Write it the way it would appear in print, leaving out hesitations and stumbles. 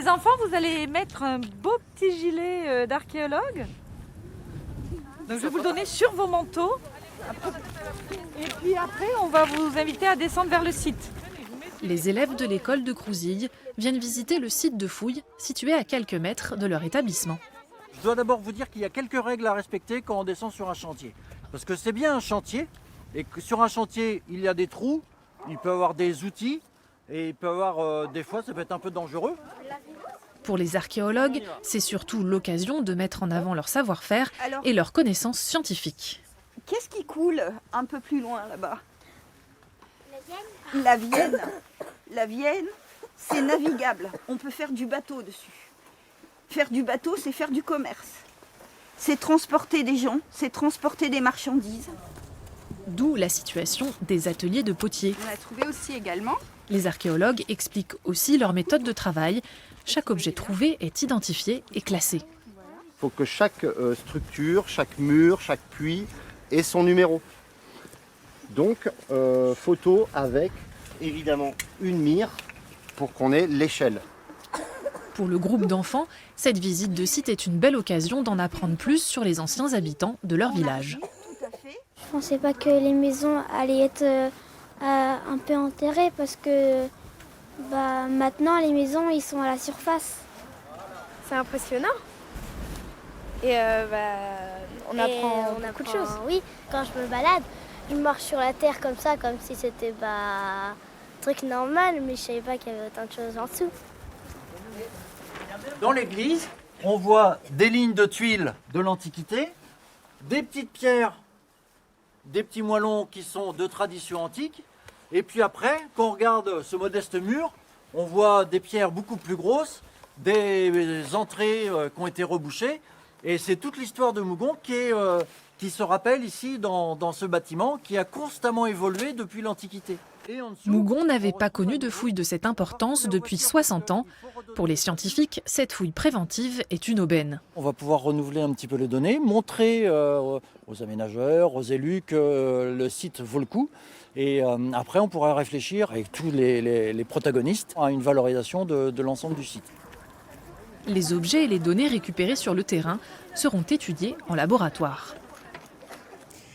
Les enfants, vous allez mettre un beau petit gilet d'archéologue. Donc je vais vous le donner sur vos manteaux. Et puis après, on va vous inviter à descendre vers le site. Les élèves de l'école de Crouzilles viennent visiter le site de fouilles situé à quelques mètres de leur établissement. Je dois d'abord vous dire qu'il y a quelques règles à respecter quand on descend sur un chantier. Parce que c'est bien un chantier, et que sur un chantier, il y a des trous, il peut y avoir des outils, et il peut y avoir, des fois, ça peut être un peu dangereux. Pour les archéologues, c'est surtout l'occasion de mettre en avant leur savoir-faire et leurs connaissances scientifiques. Qu'est-ce qui coule un peu plus loin là-bas? La Vienne. La Vienne, c'est navigable. On peut faire du bateau dessus. Faire du bateau, c'est faire du commerce. C'est transporter des gens, c'est transporter des marchandises. D'où la situation des ateliers de potiers. On a trouvé aussi également. Les archéologues expliquent aussi leur méthode de travail. Chaque objet trouvé est identifié et classé. Il faut que chaque structure, chaque mur, chaque puits ait son numéro. Donc, photo avec évidemment une mire pour qu'on ait l'échelle. Pour le groupe d'enfants, cette visite de site est une belle occasion d'en apprendre plus sur les anciens habitants de leur village. Je ne pensais pas que les maisons allaient être un peu enterrées parce que maintenant les maisons ils sont à la surface. C'est impressionnant. Et on apprend beaucoup de choses. Oui, quand je me balade, je marche sur la terre comme ça, comme si c'était un truc normal, mais je savais pas qu'il y avait autant de choses en dessous. Dans l'église, on voit des lignes de tuiles de l'Antiquité, des petites pierres, des petits moellons qui sont de tradition antique. Et puis après, quand on regarde ce modeste mur, on voit des pierres beaucoup plus grosses, des entrées qui ont été rebouchées. Et c'est toute l'histoire de Mougon qui se rappelle ici dans ce bâtiment qui a constamment évolué depuis l'Antiquité. Mougon n'avait pas connu de fouilles de cette importance depuis 60 ans. Pour les scientifiques, cette fouille préventive est une aubaine. On va pouvoir renouveler un petit peu les données, montrer aux aménageurs, aux élus que le site vaut le coup. Et après, on pourra réfléchir avec tous les protagonistes à une valorisation de l'ensemble du site. Les objets et les données récupérées sur le terrain seront étudiés en laboratoire.